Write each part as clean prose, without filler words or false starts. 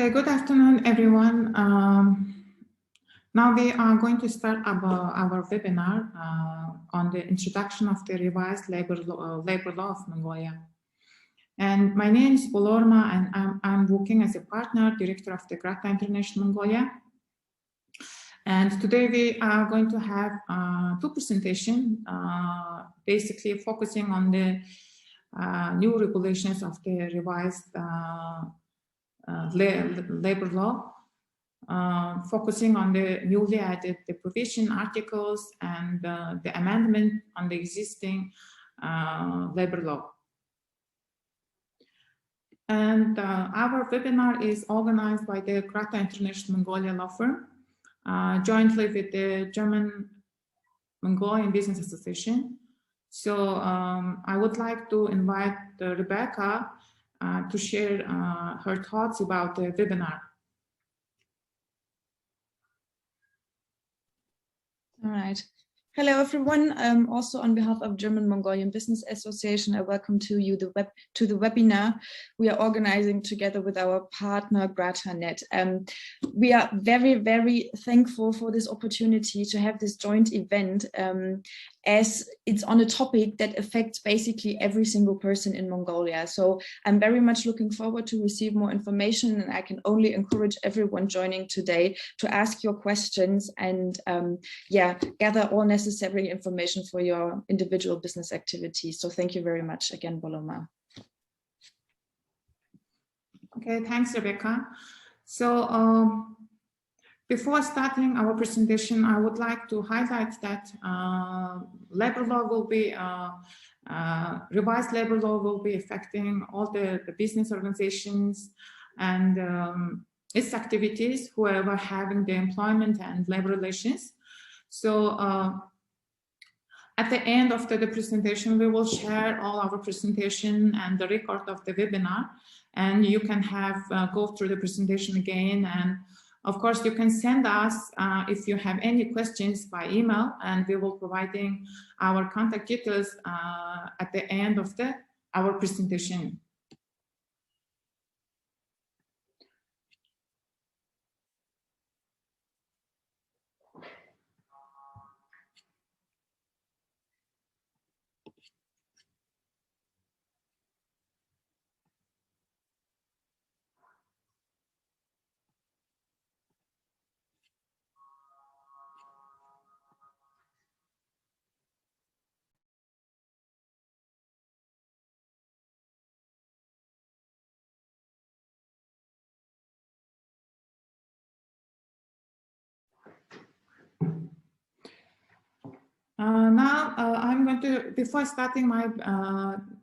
Okay, good afternoon, everyone. Now we are going to start our webinar on the introduction of the revised labor law of Mongolia. And my name is Bolorma, and I'm working as a partner director of the GRATA International Mongolia. And today we are going to have two presentations, basically focusing on the new regulations of the revised labor law, focusing on the newly added the provision articles and the amendment on the existing labor law. And our webinar is organized by the GRATA International Mongolia law firm, jointly with the German Mongolian Business Association. So I would like to invite Rebecca to share her thoughts about the webinar. All right. Hello, everyone. Also, on behalf of German Mongolian Business Association, I welcome to the webinar we are organizing together with our partner GRATA.net. We are very, very thankful for this opportunity to have this joint event, as it's on a topic that affects basically every single person in Mongolia. So I'm very much looking forward to receive more information, and I can only encourage everyone joining today to ask your questions and gather all necessary information for your individual business activities. So thank you very much again, Boloma. Okay, thanks, Rebecca. So before starting our presentation, I would like to highlight that labor law will be, revised labor law will be affecting all the business organizations and its activities, whoever having the employment and labor relations. So at the end of the presentation, we will share all our presentation and the record of the webinar, and you can have go through the presentation again. And of course, you can send us if you have any questions by email, and we will providing our contact details at the end of our presentation. Now I'm going to, before starting my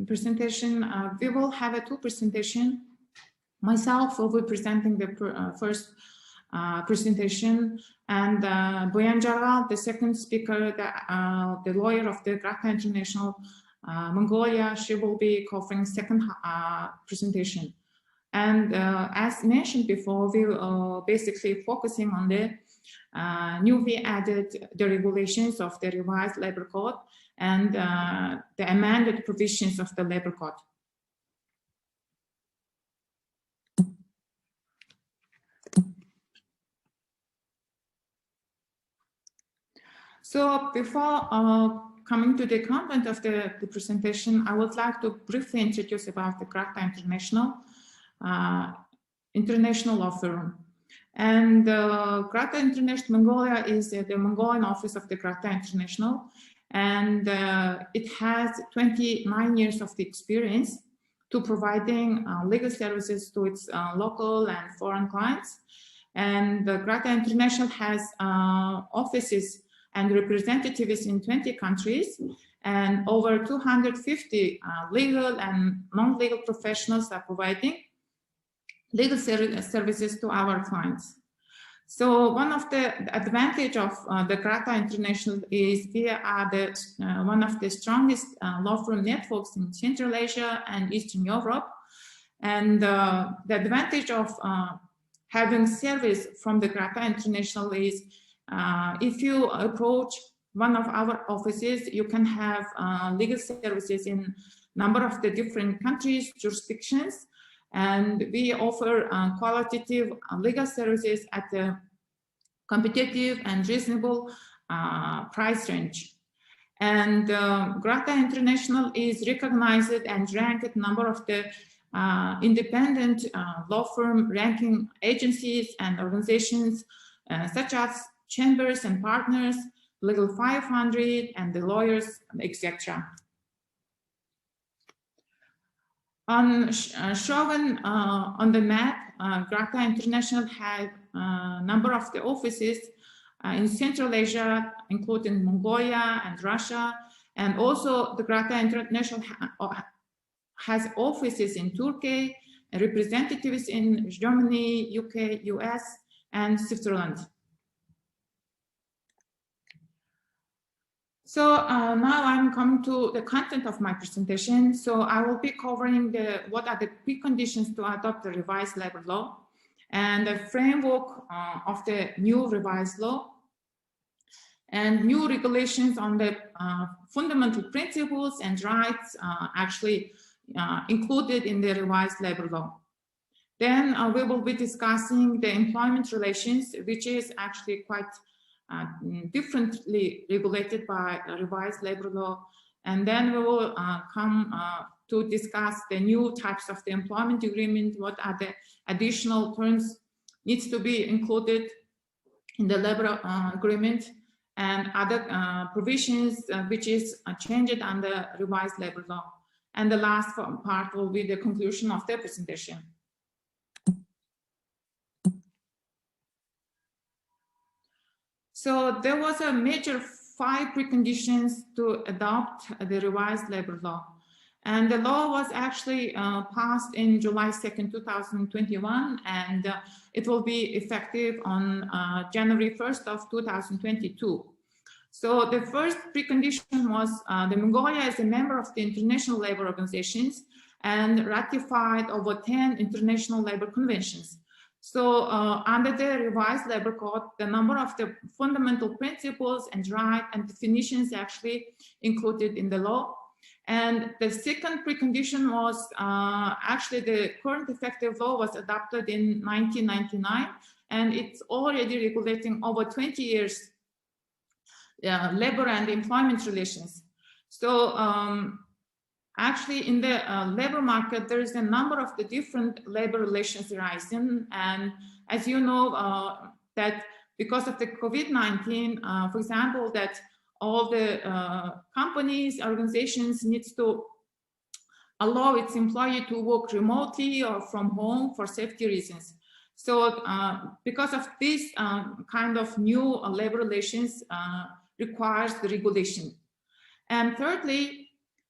presentation, we will have two presentations. Myself will be presenting the first presentation, and Boyan Jaral, the second speaker, the lawyer of the GRATA International Mongolia, she will be covering second presentation. And as mentioned before, we will basically focusing on the newly added the regulations of the revised labor code and the amended provisions of the labor code. So before coming to the content of the presentation, I would like to briefly introduce about the GRATA International law firm. And GRATA International Mongolia is the Mongolian office of the GRATA International, and it has 29 years of the experience to providing legal services to its local and foreign clients. And the GRATA International has offices and representatives in 20 countries, and over 250 legal and non-legal professionals are providing legal services to our clients. So one of the advantage of the GRATA International is we are one of the strongest law firm networks in Central Asia and Eastern Europe. And the advantage of having service from the GRATA International is if you approach one of our offices, you can have legal services in a number of the different countries, jurisdictions. And we offer qualitative legal services at a competitive and reasonable price range. And GRATA International is recognized and ranked number of the independent law firm ranking agencies and organizations such as Chambers and Partners, Legal 500, and the Lawyers, etc. Shown on the map, GRATA International had a number of the offices in Central Asia, including Mongolia and Russia, and also the GRATA International has offices in Turkey, representatives in Germany, UK, US, and Switzerland. So now I'm coming to the content of my presentation. So I will be covering what are the preconditions to adopt the revised labor law and the framework of the new revised law and new regulations on the fundamental principles and rights actually included in the revised labor law. Then we will be discussing the employment relations, which is actually quite differently regulated by revised labor law. And then we will come to discuss the new types of the employment agreement, what are the additional terms needs to be included in the labor agreement, and other provisions which is changed under revised labor law. And the last part will be the conclusion of the presentation. So there was a major 5 preconditions to adopt the revised labor law. And the law was actually passed in July 2nd, 2021, and it will be effective on January 1st of 2022. So the first precondition was the Mongolia is a member of the International Labour Organizations and ratified over 10 international labor conventions. So under the revised labor code, the number of the fundamental principles and rights and definitions actually included in the law. And the second precondition was actually the current effective law was adopted in 1999, and it's already regulating over 20 years labor and employment relations. So actually in the labor market, there is a number of the different labor relations arising. And as you know, that because of the COVID-19, for example, that all the companies, organizations needs to allow its employee to work remotely or from home for safety reasons. So because of this kind of new labor relations requires the regulation. And thirdly,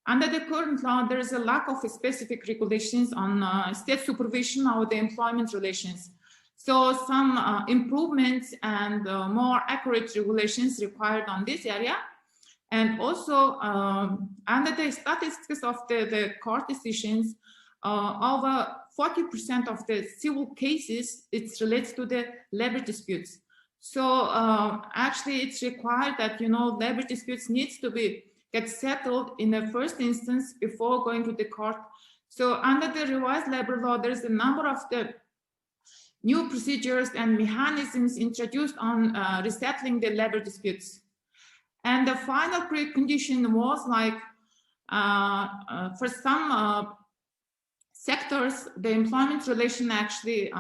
under the current law, there is a lack of specific regulations on state supervision of the employment relations. So some improvements and more accurate regulations required on this area. And also under the statistics of the court decisions, over 40% of the civil cases, it relates to the labor disputes. So actually it's required that, you know, labor disputes needs to get settled in the first instance before going to the court. So under the revised labor law, there's a number of the new procedures and mechanisms introduced on resettling the labor disputes. And the final precondition was like, for some sectors, the employment relation actually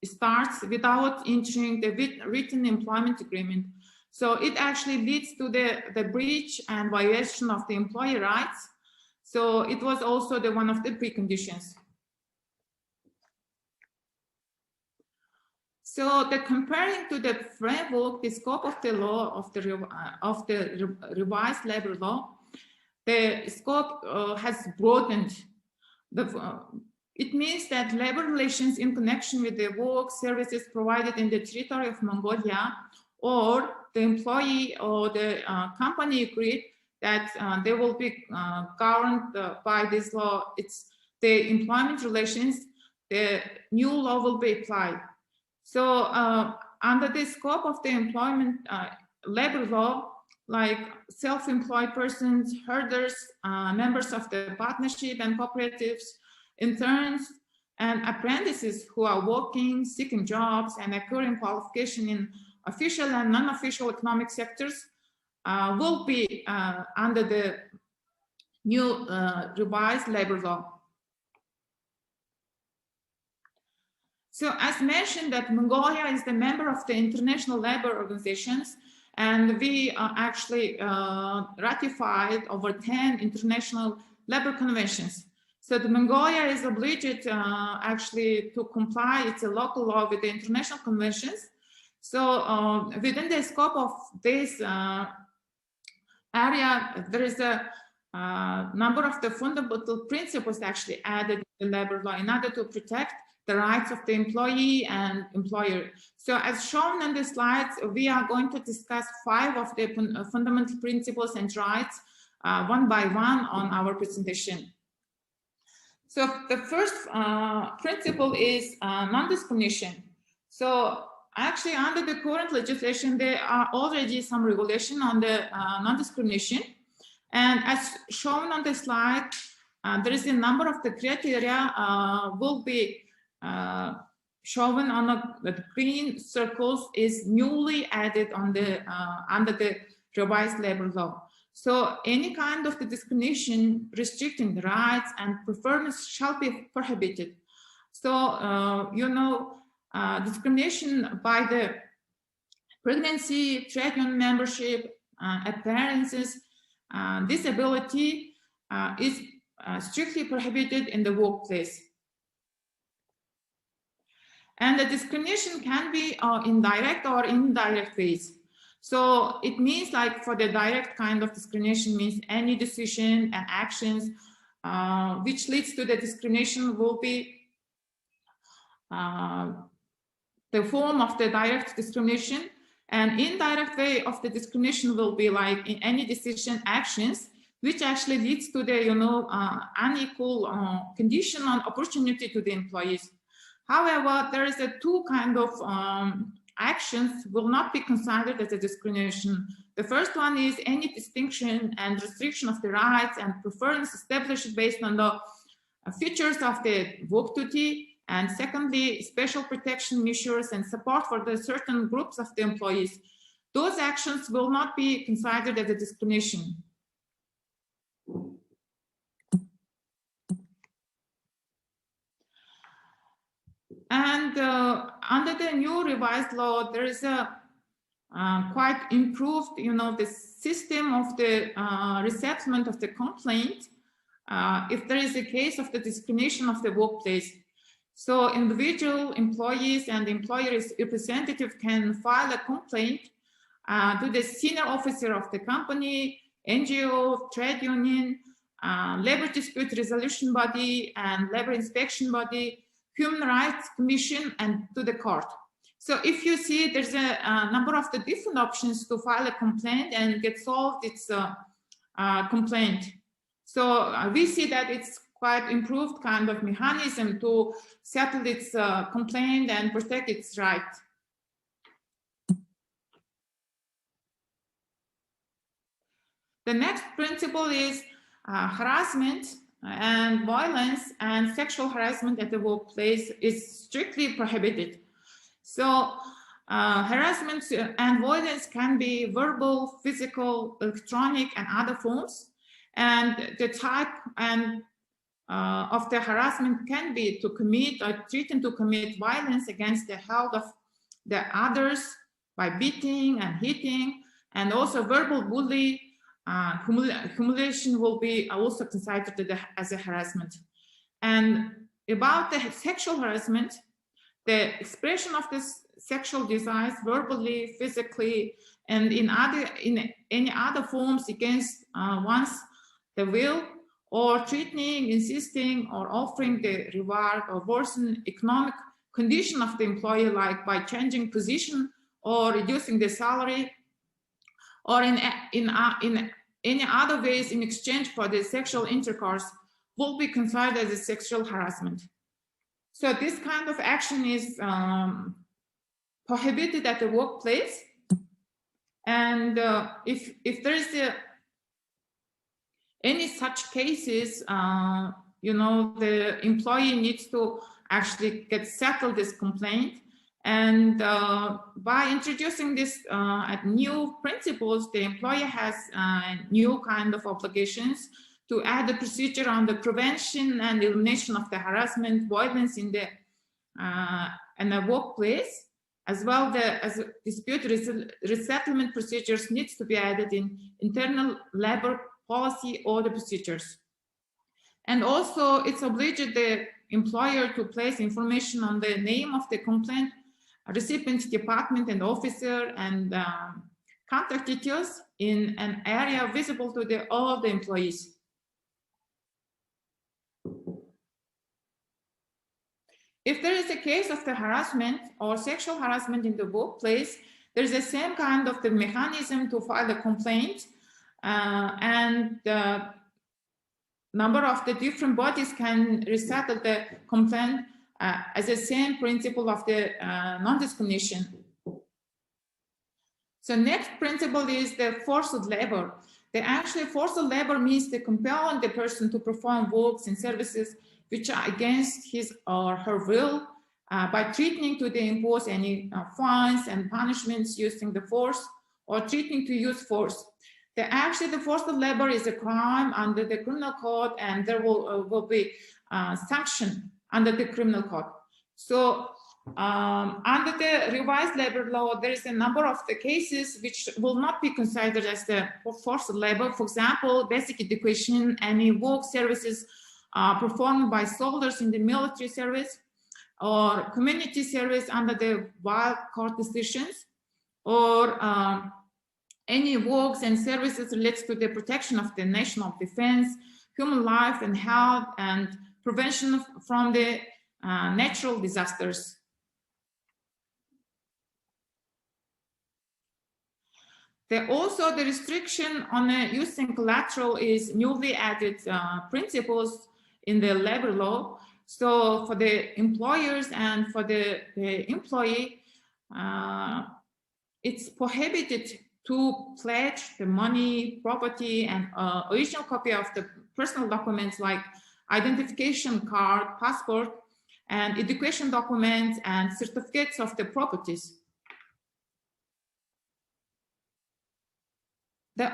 starts without entering the written employment agreement. So it actually leads to the breach and violation of the employee rights. So it was also one of the preconditions. So comparing to the framework, the scope of the law of the revised labor law, the scope has broadened. It means that labor relations in connection with the work services provided in the territory of Mongolia, or the employee or the company agreed that they will be governed by this law. It's the employment relations, the new law will be applied. So under the scope of the employment labor law, like self-employed persons, herders, members of the partnership and cooperatives, interns, and apprentices who are working, seeking jobs, and acquiring qualification in official and non-official economic sectors will be under the new revised labor law. So as mentioned, that Mongolia is the member of the International Labor Organizations, and we actually ratified over 10 international labor conventions. So the Mongolia is obliged actually to comply, it's a local law, with the international conventions. So within the scope of this area, there is a number of the fundamental principles actually added in the labor law in order to protect the rights of the employee and employer. So as shown on the slides, we are going to discuss 5 of the fundamental principles and rights one by one on our presentation. So the first principle is non-discrimination. So actually under the current legislation, there are already some regulation on the non-discrimination. And as shown on the slide, there is a number of the criteria will be shown on the green circles is newly added on the under the revised labor law. So any kind of the discrimination restricting the rights and preference shall be prohibited. So you know, discrimination by the pregnancy, trade union membership, appearances, disability is strictly prohibited in the workplace. And the discrimination can be in direct or indirect ways. So it means like for the direct kind of discrimination means any decision and actions which leads to the discrimination will be the form of the direct discrimination, and indirect way of the discrimination will be like in any decision actions which actually leads to the unequal condition and opportunity to the employees. However, there is a 2 kind of actions will not be considered as a discrimination. The first one is any distinction and restriction of the rights and preference established based on the features of the work duty, and secondly, special protection measures and support for the certain groups of the employees. Those actions will not be considered as a discrimination. And under the new revised law, there is a quite improved, the system of the resettlement of the complaint if there is a case of the discrimination of the workplace. So individual employees and employer representative can file a complaint to the senior officer of the company, NGO, trade union, labor dispute resolution body, and labor inspection body, Human Rights Commission, and to the court. So if you see, there's a number of the different options to file a complaint and get solved its complaint. So we see that it's quite improved kind of mechanism to settle its complaint and protect its right. The next principle is harassment and violence and sexual harassment at the workplace is strictly prohibited. So harassment and violence can be verbal, physical, electronic, and other forms. And the type and of the harassment can be to commit or threaten to commit violence against the health of the others by beating and hitting, and also verbal bully. Humiliation will be also considered as a harassment. And about the sexual harassment, the expression of this sexual desires verbally, physically, and in any other forms against one's the will, or threatening, insisting, or offering the reward or worsen economic condition of the employee, like by changing position or reducing the salary, or in any other ways in exchange for the sexual intercourse, will be considered as a sexual harassment. So this kind of action is prohibited at the workplace. And if there is any such cases, you know, the employee needs to actually get settled this complaint. And by introducing this new principles, the employer has new kind of obligations to add a procedure on the prevention and elimination of the harassment, violence in the workplace, as well as dispute resettlement procedures needs to be added in internal labor policy or the procedures. And also it's obliged the employer to place information on the name of the complaint, recipient department and officer, and contact details in an area visible to all of the employees. If there is a case of the harassment or sexual harassment in the workplace, there is the same kind of the mechanism to file a complaint, and the number of the different bodies can resettle the complaint as the same principle of the non-discrimination. So next principle is the forced labor. The actually forced labor means the compelling the person to perform works and services which are against his or her will by threatening to impose any fines and punishments using the force or threatening to use force. The forced labor is a crime under the criminal code, and there will be sanction under the criminal code. So under the revised labor law, there is a number of the cases which will not be considered as the forced labor. For example, basic education, any work services performed by soldiers in the military service, or community service under the wild court decisions, or any works and services related to the protection of the national defense, human life and health, and prevention from the natural disasters. Also, the restriction on using collateral is newly added principles in the labor law. So for the employers and for the employee, it's prohibited to pledge the money, property, and original copy of the personal documents like identification card, passport, and education documents and certificates of the properties.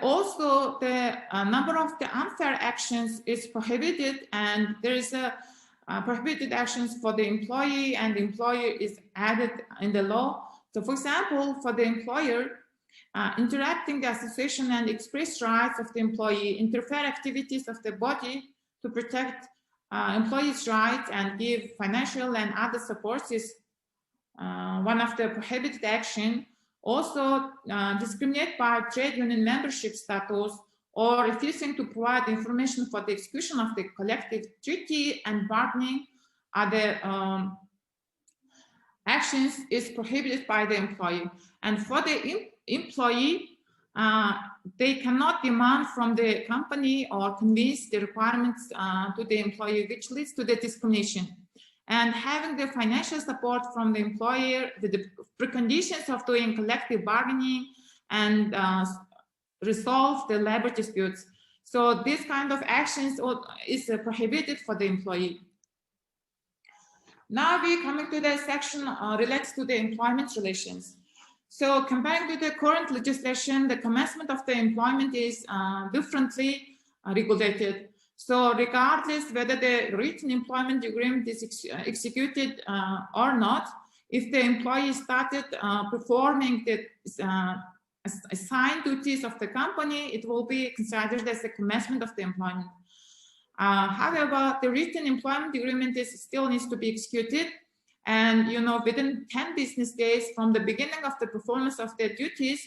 Also, the number of the unfair actions is prohibited, and there is a prohibited actions for the employee, and the employer is added in the law. So for example, for the employer, interrupting the association and express rights of the employee, interfere activities of the body to protect employees' rights and give financial and other supports is one of the prohibited action. Also, discriminate by trade union membership status or refusing to provide information for the execution of the collective treaty and bargaining other actions is prohibited by the employee. And for the employee, they cannot demand from the company or convince the requirements to the employee, which leads to the discrimination. And having the financial support from the employer, the preconditions of doing collective bargaining and resolve the labor disputes. So this kind of actions is prohibited for the employee. Now we're coming to the section relates to the employment relations. So comparing to the current legislation, the commencement of the employment is differently regulated. So regardless whether the written employment agreement is executed or not, if the employee started performing the assigned duties of the company, it will be considered as the commencement of the employment. However, the written employment agreement still needs to be executed, and within 10 business days from the beginning of the performance of their duties,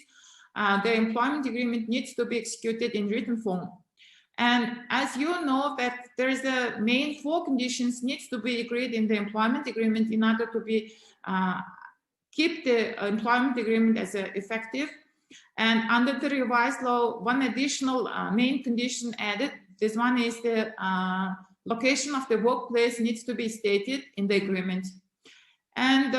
the employment agreement needs to be executed in written form. And as you know that there is a main 4 conditions needs to be agreed in the employment agreement in order to be keep the employment agreement as effective. And under the revised law, one additional main condition added. This one is the location of the workplace needs to be stated in the agreement. And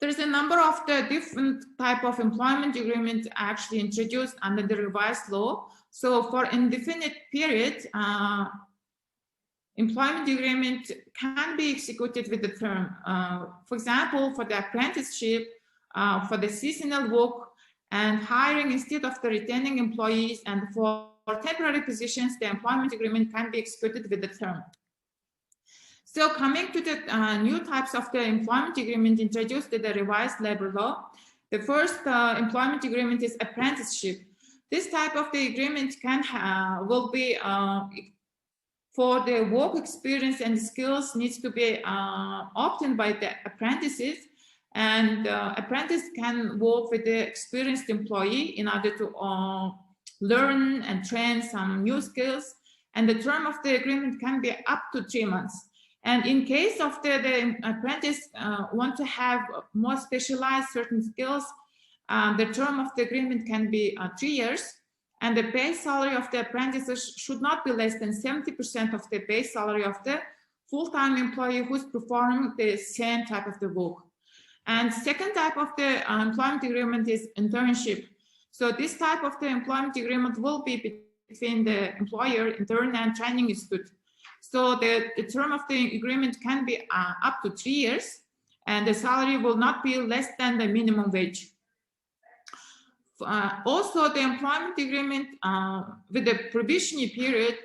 there's a number of the different type of employment agreements actually introduced under the revised law. So for indefinite period, employment agreement can be executed with the term. For example, for the apprenticeship, for the seasonal work and hiring instead of the retaining employees, and for temporary positions, the employment agreement can be executed with the term. So coming to the new types of the employment agreement introduced to the revised labor law, the first employment agreement is apprenticeship. This type of the agreement will be for the work experience and skills needs to be obtained by the apprentices, and apprentice can work with the experienced employee in order to learn and train some new skills, and the term of the agreement can be up to 3 months. And in case of the apprentice want to have more specialized certain skills, the term of the agreement can be 3 years, and the base salary of the apprentices should not be less than 70% of the base salary of the full-time employee who's performing the same type of the work. And second type of the employment agreement is internship. So this type of the employment agreement will be between the employer, intern, and training institute. So the term of the agreement can be up to 3 years, and the salary will not be less than the minimum wage. Also, the employment agreement with the probationary period,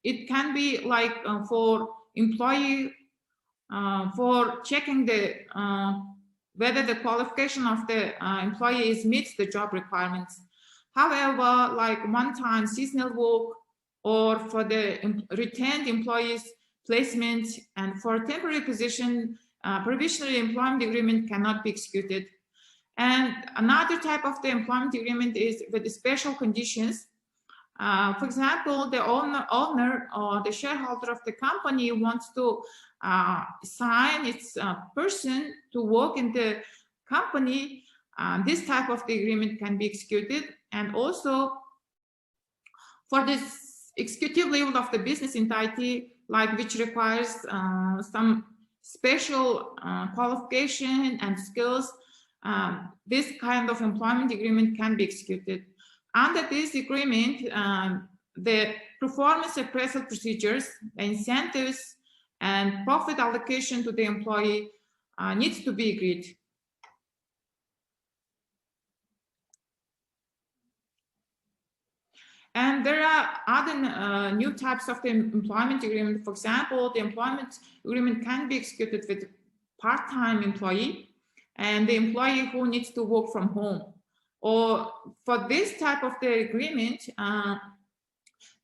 it can be like for employee, for checking the whether the qualification of the employees meets the job requirements. However, like one-time seasonal work, or for the retained employees placement, and for a temporary position, provisional employment agreement cannot be executed. And another type of the employment agreement is with the special conditions. For example, the owner or the shareholder of the company wants to sign its person to work in the company. This type of the agreement can be executed. And also for this executive level of the business entity, like which requires some special qualification and skills, this kind of employment agreement can be executed. Under this agreement, the performance appraisal procedures, the incentives, and profit allocation to the employee needs to be agreed. And there are other new types of the employment agreement. For example, the employment agreement can be executed with part-time employee and the employee who needs to work from home. Or for this type of the agreement,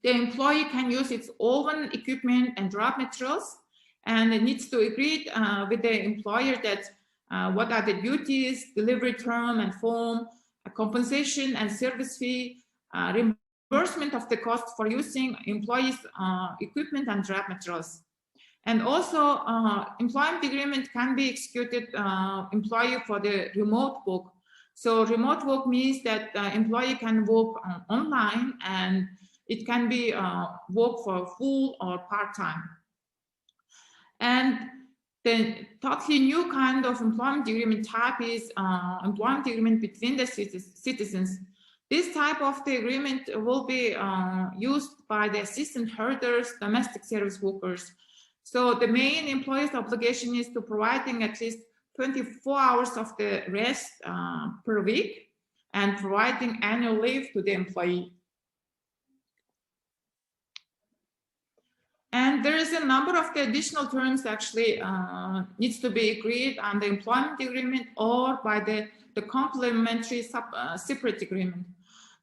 the employee can use its own equipment and raw materials, and it needs to agree with the employer that what are the duties, delivery term and form, compensation and service fee, reimbursement of the cost for using employees' equipment and raw materials. And also, employment agreement can be executed employee for the remote work. So remote work means that the employee can work online, and it can be work for full or part-time. And the totally new kind of employment agreement type is employment agreement between the citizens. This type of the agreement will be used by the assistant herders, domestic service workers. So the main employer's obligation is to providing at least 24 hours of the rest per week and providing annual leave to the employee. And there is a number of the additional terms actually needs to be agreed on the employment agreement or by the complementary separate agreement.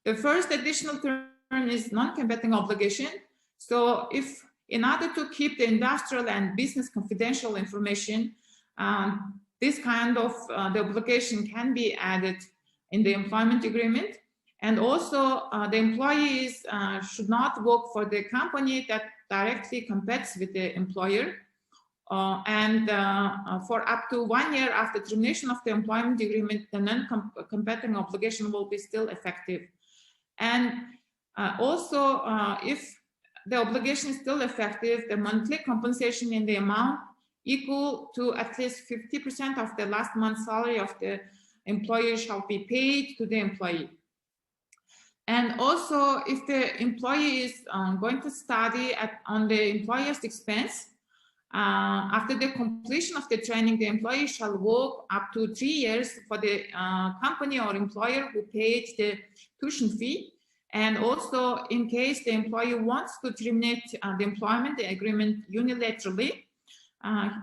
The first additional term is non-combating obligation. So if in order to keep the industrial and business confidential information, this kind of the obligation can be added in the employment agreement. And also the employees should not work for the company that directly competes with the employer. And for up to 1 year after termination of the employment agreement, the non-competing obligation will be still effective. And also, if the obligation is still effective, the monthly compensation in the amount equal to at least 50% of the last month's salary of the employer shall be paid to the employee. And also, if the employee is going to study on the employer's expense, after the completion of the training, the employee shall work up to 3 years for the company or employer who paid the tuition fee. And also, in case the employee wants to terminate the employment agreement unilaterally,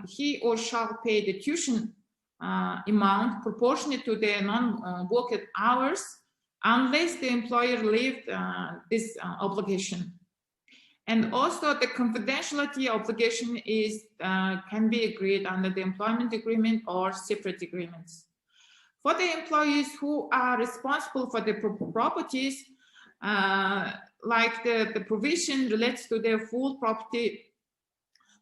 he or shall pay the tuition amount proportionate to the non-worked hours, unless the employer waived this obligation. And also, the confidentiality obligation is can be agreed under the employment agreement or separate agreements. For the employees who are responsible for the properties, like the provision relates to their full property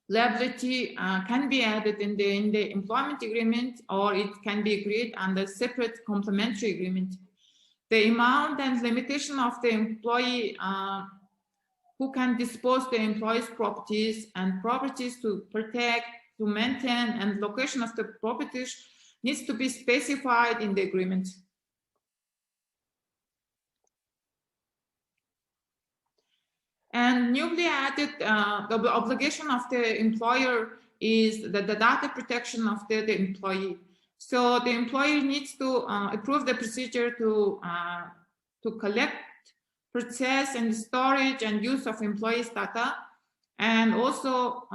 liability can be added in the employment agreement, or it can be agreed under separate complementary agreement. The amount and limitation of the employee who can dispose the employee's properties and properties to protect, to maintain, and location of the properties needs to be specified in the agreement. And newly added, the obligation of the employer is the data protection of the employee. So the employer needs to approve the procedure to collect, process, and storage and use of employees' data, and also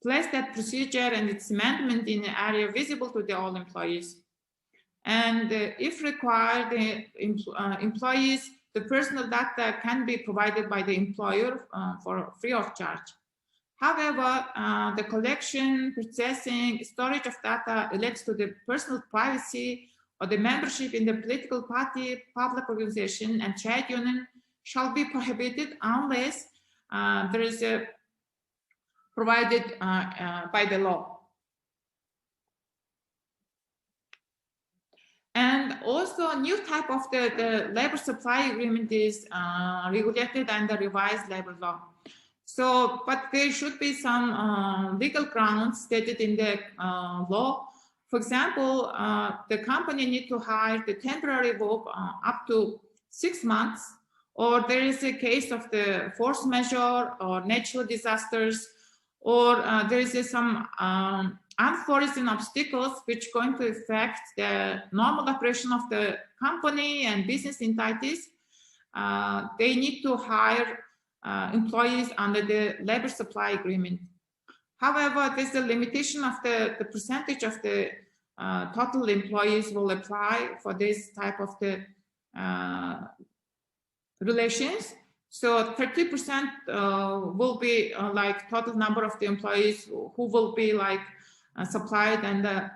place that procedure and its amendment in an area visible to all employees. And if required, the employees, the personal data can be provided by the employer for free of charge. However, the collection, processing, storage of data relates to the personal privacy or the membership in the political party, public organization, and trade union shall be prohibited unless there is a provided by the law. And also, a new type of the labor supply agreement is regulated under revised labor law. So, but there should be some legal grounds stated in the law. For example, the company need to hire the temporary work up to 6 months, or there is a case of the force majeure or natural disasters, or there is some unforeseen obstacles which are going to affect the normal operation of the company and business entities. They need to hire employees under the labor supply agreement. However, there's a limitation of the percentage of the total employees will apply for this type of the relations. So 30% will be like total number of the employees who will be like supplied and the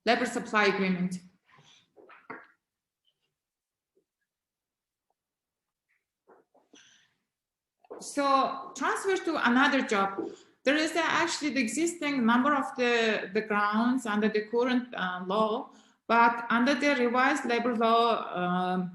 labor supply agreement. So transfer to another job. There is actually the existing number of the grounds under the current law, but under the revised labor law,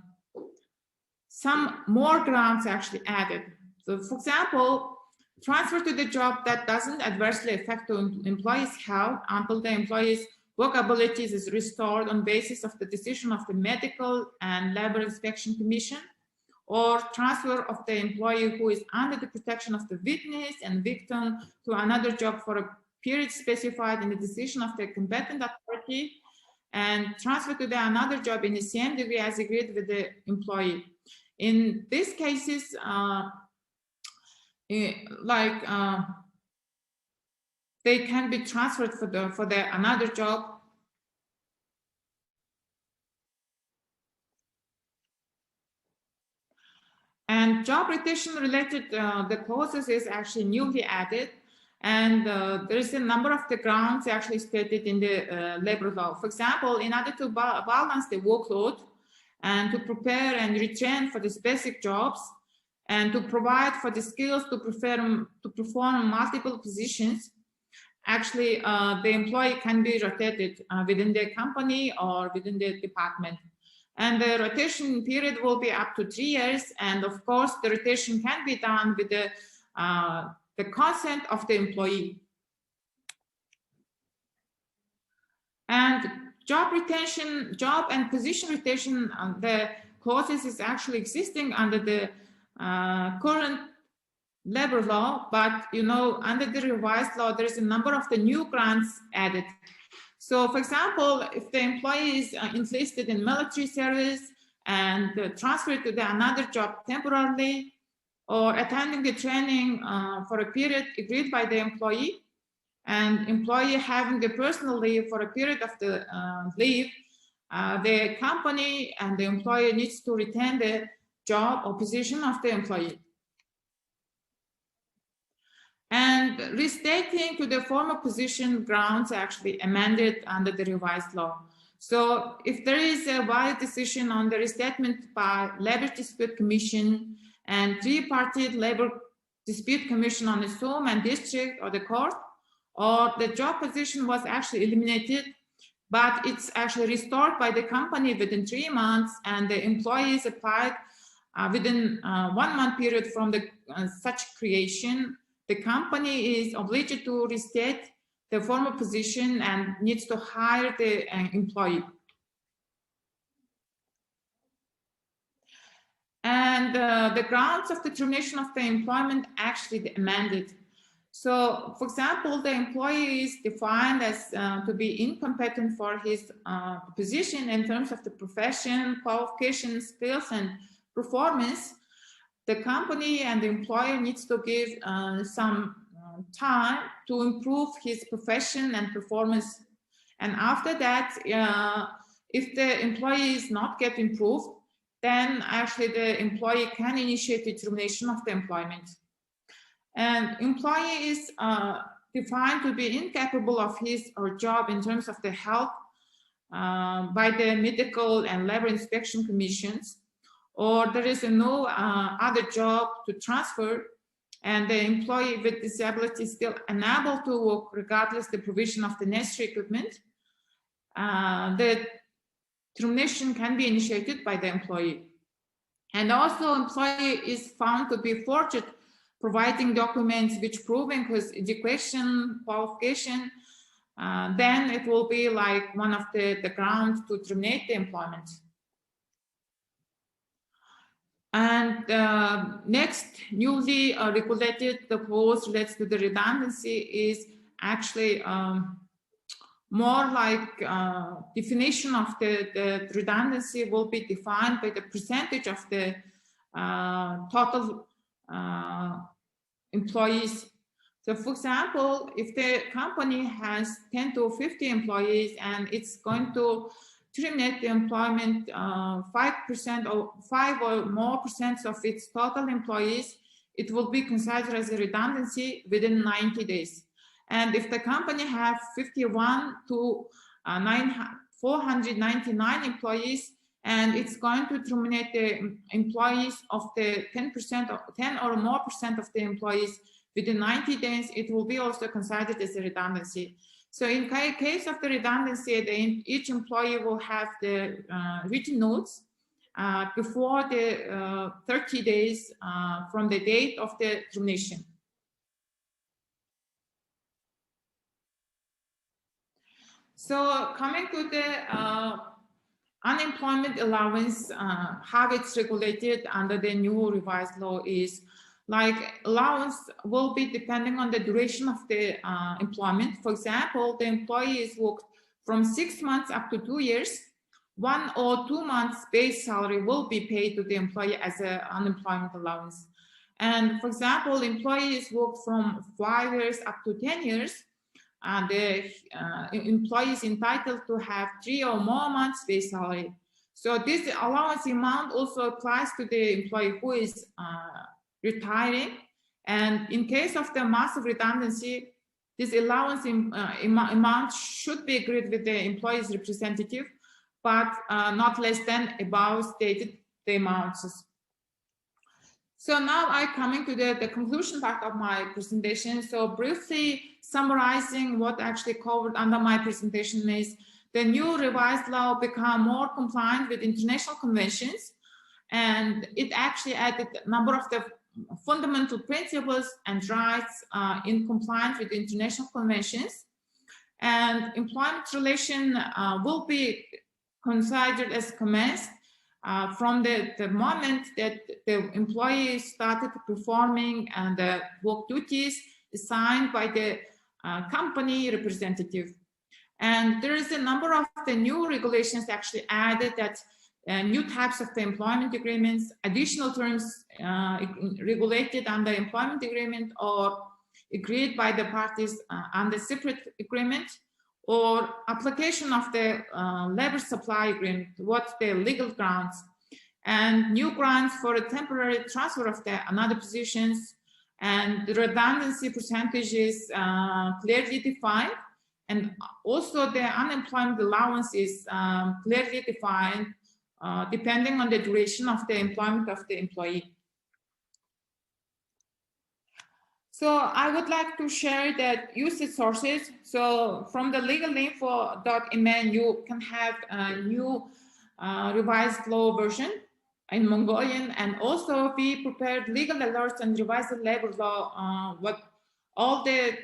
some more grounds actually added. So for example, transfer to the job that doesn't adversely affect the employee's health until the employee's work abilities is restored on basis of the decision of the Medical and Labor Inspection Commission, or transfer of the employee who is under the protection of the witness and victim to another job for a period specified in the decision of the competent authority, and transfer to another job in the same degree as agreed with the employee. In these cases, they can be transferred for another job. And job rotation related the clauses is actually newly added, and there is a number of the grounds actually stated in the labor law. For example, in order to balance the workload and to prepare and retrain for the specific jobs, and to provide for the skills to perform multiple positions, actually the employee can be rotated within the company or within the department. And the rotation period will be up to 3 years. And of course, the rotation can be done with the consent of the employee. And job retention, job and position rotation, the clauses is actually existing under the current labor law, but you know, under the revised law, there is a number of the new grants added. So, for example, if the employee is enlisted in military service and transferred to another job temporarily, or attending the training for a period agreed by the employee, and employee having the personal leave for a period of the leave, the company and the employer needs to retain the job or position of the employee. And restating to the former position grounds actually amended under the revised law. So if there is a valid decision on the restatement by Labor Dispute Commission and three-party Labor Dispute Commission on its home and district or the court, or the job position was actually eliminated, but it's actually restored by the company within 3 months, and the employees applied within 1 month period from the such creation, the company is obliged to restate the former position and needs to hire the employee. And the grounds of the termination of the employment actually amended. So, for example, the employee is defined as to be incompetent for his position in terms of the profession, qualifications, skills, and performance. The company and the employer needs to give some time to improve his profession and performance. And after that, if the employee is not get improved, then actually the employee can initiate the termination of the employment. And employee is defined to be incapable of his or job in terms of the health by the medical and labor inspection commissions, or there is no other job to transfer, and the employee with disability is still unable to work regardless the provision of the necessary equipment, the termination can be initiated by the employee. And also employee is found to be forged providing documents which proving his education, qualification, then it will be like one of the grounds to terminate the employment. And next, newly regulated, the clause relates to the redundancy is actually more like definition of the redundancy will be defined by the percentage of the total employees. So for example, if the company has 10 to 50 employees and it's going to terminate the employment 5% or 5 or more percent of its total employees, it will be considered as a redundancy within 90 days. And if the company have 51 to 499 employees, and it's going to terminate the employees of the 10% or 10 or more percent of the employees within 90 days, it will be also considered as a redundancy. So in case of the redundancy, each employee will have the written notes before the 30 days from the date of the termination. So coming to the unemployment allowance, how it's regulated under the new revised law is like allowance will be depending on the duration of the employment. For example, the employee is worked from 6 months up to 2 years, 1 or 2 months base salary will be paid to the employee as an unemployment allowance. And for example, employees work from 5 years up to 10 years, the employee is entitled to have 3 or more months base salary. So this allowance amount also applies to the employee who is retiring. And in case of the massive redundancy, this allowance amount should be agreed with the employee's representative, but not less than above stated the amounts. So now I'm coming to the conclusion part of my presentation. So briefly summarizing what actually covered under my presentation is the new revised law become more compliant with international conventions, and it actually added a number of the fundamental principles and rights in compliance with international conventions. And employment relation will be considered as commenced from the moment that the employee started performing the work duties assigned by the company representative. And there is a number of the new regulations actually added that new types of the employment agreements, additional terms regulated under employment agreement or agreed by the parties under separate agreement, or application of the labor supply agreement, what's the legal grounds, and new grounds for a temporary transfer of the another positions, and the redundancy percentage is clearly defined, and also the unemployment allowance is clearly defined depending on the duration of the employment of the employee. So I would like to share that usage sources. So from the legalinfo.mn, you can have a new revised law version in Mongolian, and also we prepared legal alerts and revised labor law. What all the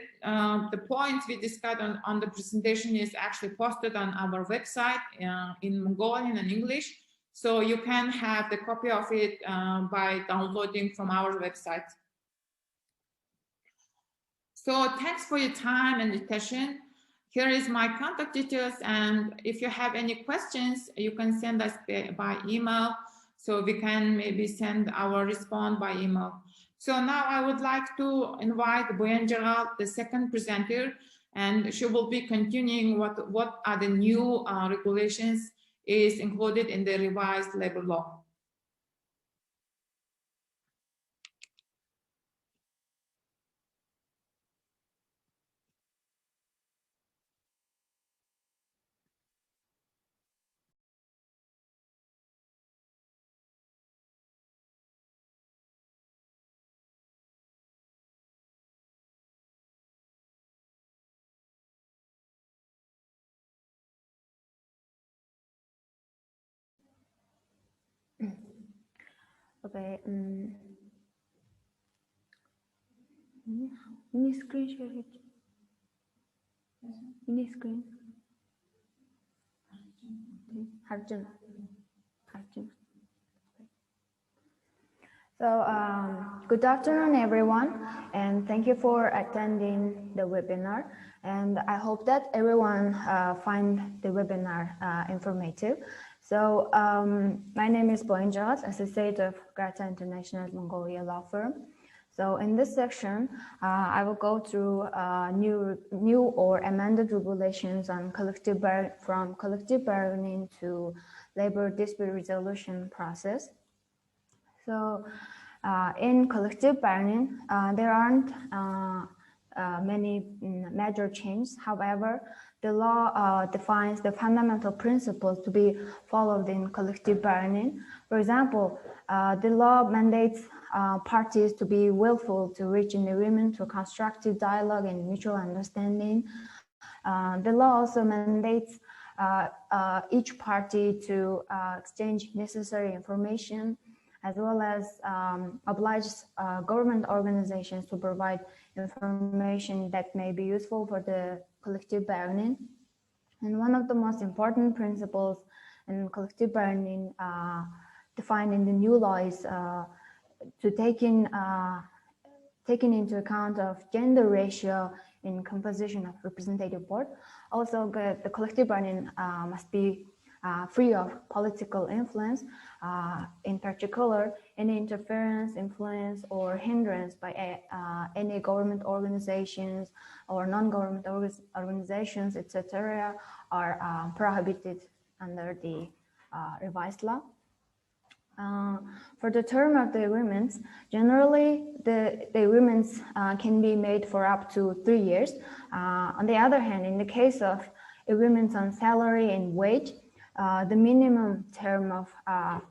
points we discussed on the presentation is actually posted on our website in Mongolian and English. So you can have the copy of it by downloading from our website. So thanks for your time and attention. Here is my contact details, and if you have any questions, you can send us by email, so we can maybe send our response by email. So now I would like to invite Boyan Gerald, the second presenter, and she will be continuing what are the new regulations is included in the revised labor law. Okay. Ini screen share it. Ini screen. Harjun. So, good afternoon, everyone, and thank you for attending the webinar. And I hope that everyone find the webinar informative. So, my name is Boyan Gerald, Associate of GRATA International Mongolia Law Firm. So, in this section, I will go through new or amended regulations on from collective bargaining to labor dispute resolution process. So, in collective bargaining, there aren't many major changes. However, the law defines the fundamental principles to be followed in collective bargaining. For example, the law mandates parties to be willful to reach an agreement through constructive dialogue and mutual understanding. The law also mandates each party to exchange necessary information, as well as obliges government organizations to provide information that may be useful for the collective bargaining. And one of the most important principles in collective bargaining defined in the new law is to taking into account of gender ratio in composition of representative board. Also, the collective bargaining must be free of political influence, in particular, any interference, influence, or hindrance by any government organizations or non-government organizations, etc., are prohibited under the revised law. For the term of the agreements, generally the agreements can be made for up to 3 years. On the other hand, in the case of agreements on salary and wage, the minimum term of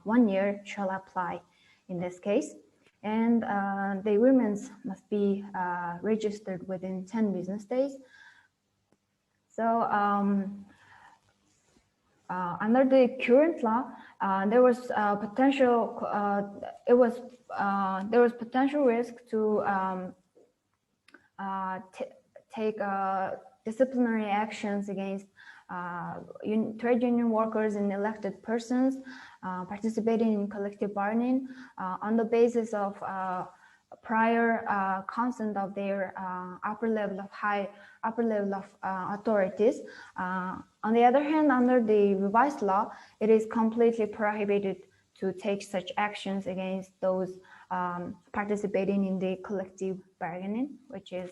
1 year shall apply in this case, and the agreements must be registered within 10 business days. So under the current law, there was potential risk to take disciplinary actions against trade union workers and elected persons participating in collective bargaining on the basis of prior consent of their upper level of authorities. On the other hand, under the revised law, it is completely prohibited to take such actions against those participating in the collective bargaining, which is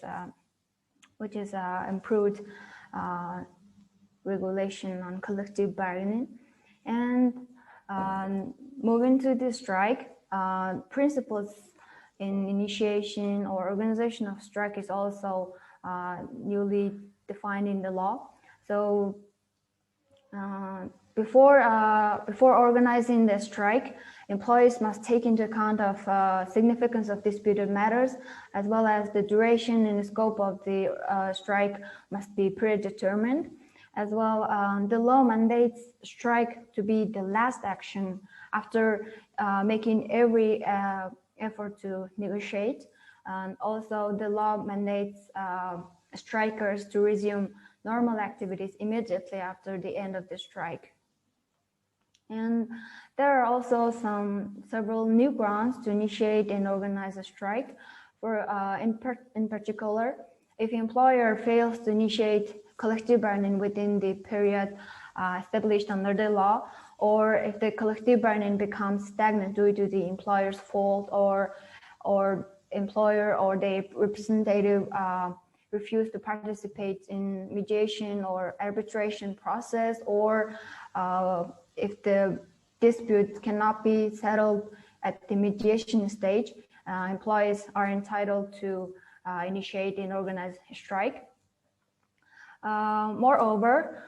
improved regulation on collective bargaining. And moving to the strike, principles in initiation or organization of strike is also newly defined in the law. So before organizing the strike, employees must take into account of significance of disputed matters, as well as the duration and the scope of the strike must be predetermined. As well, the law mandates strike to be the last action after making every effort to negotiate. And also the law mandates strikers to resume normal activities immediately after the end of the strike. And there are also several new grounds to initiate and organize a strike. In particular, if the employer fails to initiate collective bargaining within the period established under the law, or if the collective bargaining becomes stagnant due to the employer's fault, or employer or the representative refuse to participate in mediation or arbitration process, or if the dispute cannot be settled at the mediation stage, employees are entitled to initiate and organize a strike. Moreover,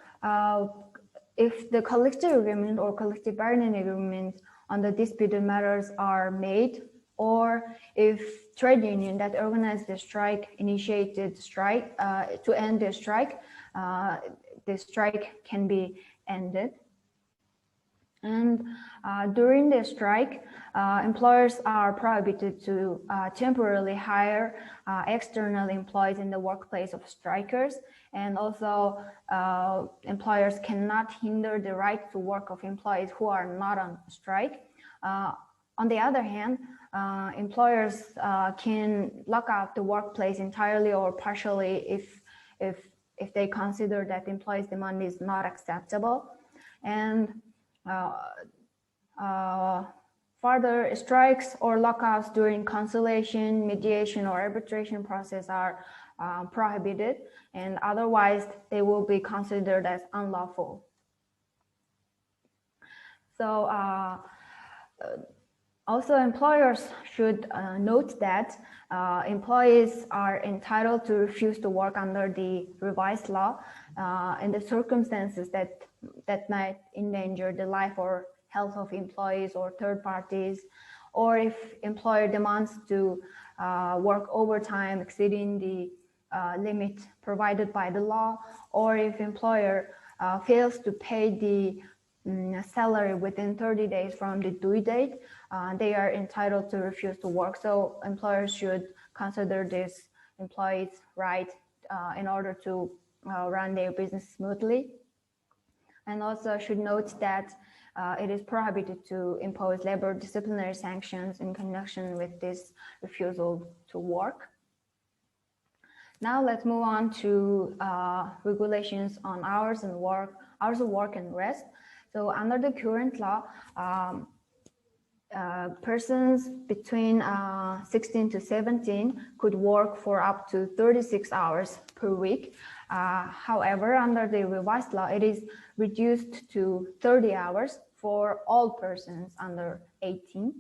if the collective agreement or collective bargaining agreement on the disputed matters are made, or if trade union that organized the strike initiated strike to end the strike can be ended. And during the strike, employers are prohibited to temporarily hire external employees in the workplace of strikers. And also, employers cannot hinder the right to work of employees who are not on strike. On the other hand, employers can lock out the workplace entirely or partially if they consider that employees' demand is not acceptable. And further, strikes or lockouts during conciliation, mediation, or arbitration process are prohibited, and otherwise they will be considered as unlawful. So also employers should note that employees are entitled to refuse to work under the revised law in the circumstances that might endanger the life or health of employees or third parties, or if employer demands to work overtime exceeding the limit provided by the law, or if employer fails to pay the salary within 30 days from the due date, they are entitled to refuse to work. So employers should consider this employees' right in order to run their business smoothly. And also should note that it is prohibited to impose labor disciplinary sanctions in connection with this refusal to work. Now let's move on to regulations on hours of work and rest. So under the current law, persons between 16 to 17 could work for up to 36 hours per week. However, under the revised law, it is reduced to 30 hours for all persons under 18.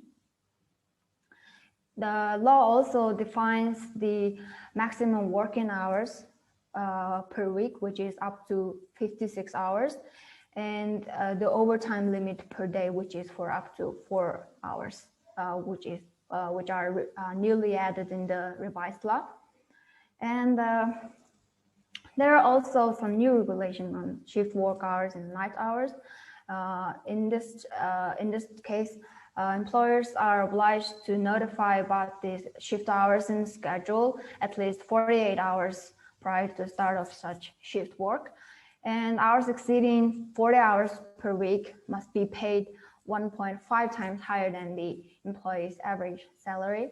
The law also defines the maximum working hours per week, which is up to 56 hours, and the overtime limit per day, which is for up to 4 hours, which are newly added in the revised law. And there are also some new regulations on shift work hours and night hours. In this case, employers are obliged to notify about the shift hours and schedule at least 48 hours prior to the start of such shift work. And hours exceeding 40 hours per week must be paid 1.5 times higher than the employee's average salary.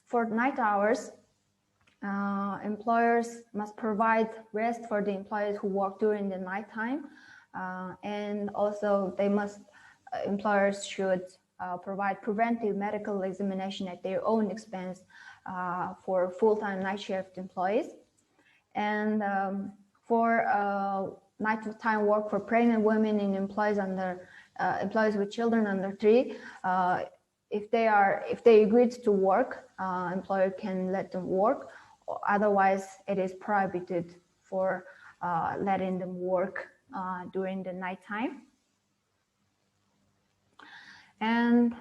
For night hours, employers must provide rest for the employees who work during the nighttime, and also employers should provide preventive medical examination at their own expense for full-time night shift employees. And for nighttime work for pregnant women and employees with children under 3, if they agreed to work, employer can let them work. Otherwise, it is prohibited for letting them work during the nighttime. And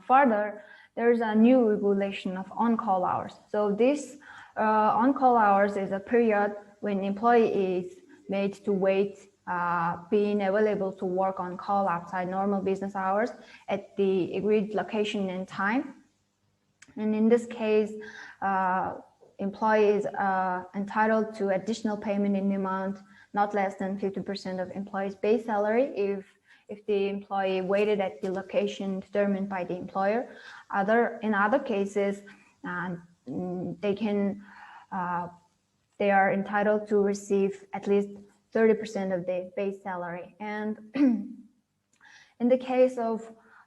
further, there's a new regulation of on-call hours. So this on-call hours is a period when employee is made to wait being available to work on call outside normal business hours at the agreed location and time. And in this case, employee is entitled to additional payment in the amount not less than 50% of employee's base salary if the employee waited at the location determined by the employer. In other cases, they are entitled to receive at least 30% of the base salary. And in the case of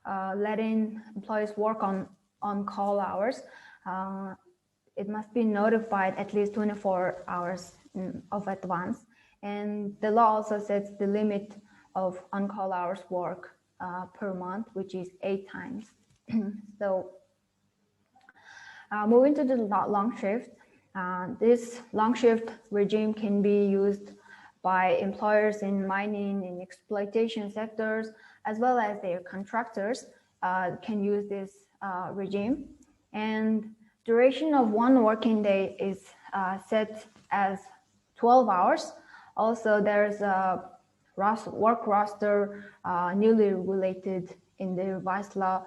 letting employees work on call hours, it must be notified at least 24 hours of advance. And the law also sets the limit of on-call hours work per month, which is 8 times. So moving to the long shift, this long shift regime can be used by employers in mining and exploitation sectors, as well as their contractors can use this regime. And duration of one working day is set as 12 hours. Also, there's a work roster newly regulated in the revised law,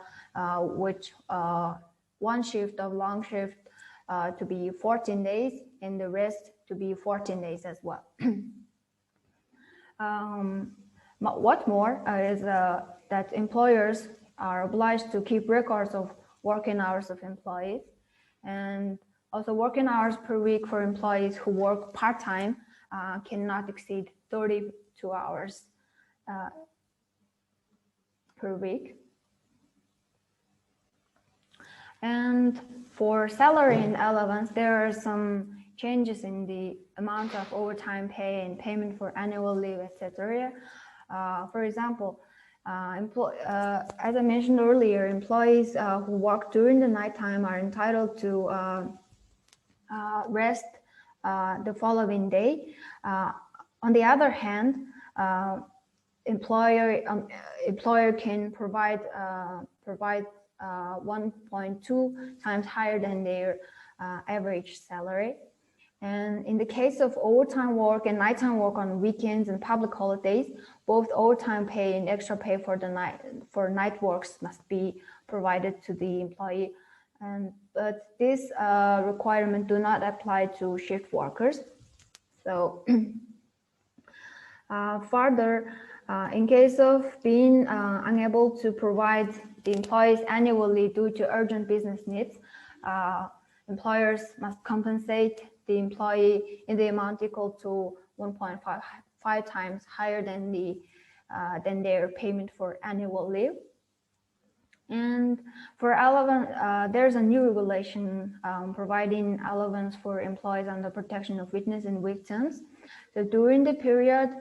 which one shift of long shift to be 14 days and the rest to be 14 days as well. What more is that employers are obliged to keep records of working hours of employees, and also working hours per week for employees who work part-time cannot exceed 32 hours per week. And for salary and allowance, there are some changes in the amount of overtime pay and payment for annual leave, etc. For example, as I mentioned earlier, employees who work during the nighttime are entitled to rest the following day. On the other hand, employer can provide 1.2 times higher than their average salary. And in the case of overtime work and nighttime work on weekends and public holidays, both overtime pay and extra pay for night works must be provided to the employee. But this requirement do not apply to shift workers. So further, in case of being unable to provide the employees annually due to urgent business needs, employers must compensate the employee in the amount equal to 1.5 times higher than their payment for annual leave. And for allowance, there's a new regulation providing allowance for employees under protection of witness and victims. So during the period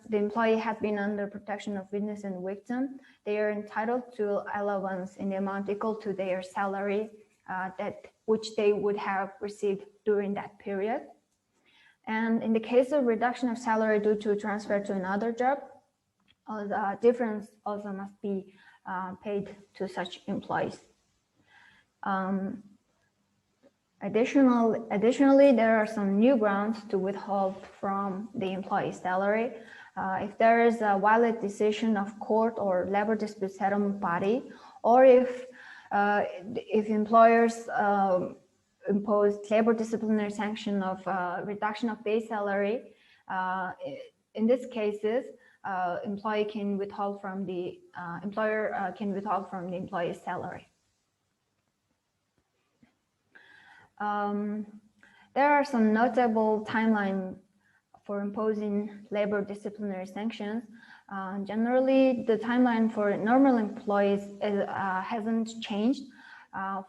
the employee has been under protection of witness and victim, they are entitled to allowance in the amount equal to their salary which they would have received during that period. And in the case of reduction of salary due to transfer to another job, the difference also must be paid to such employees. Additionally, there are some new grounds to withhold from the employee's salary. If there is a valid decision of court or labor dispute settlement body, or if employers impose labor disciplinary sanction of reduction of base salary, in these cases, employee can withhold from the employer can withhold from the employee's salary. There are some notable timelines for imposing labor disciplinary sanctions. Generally, the timeline for normal employees hasn't changed.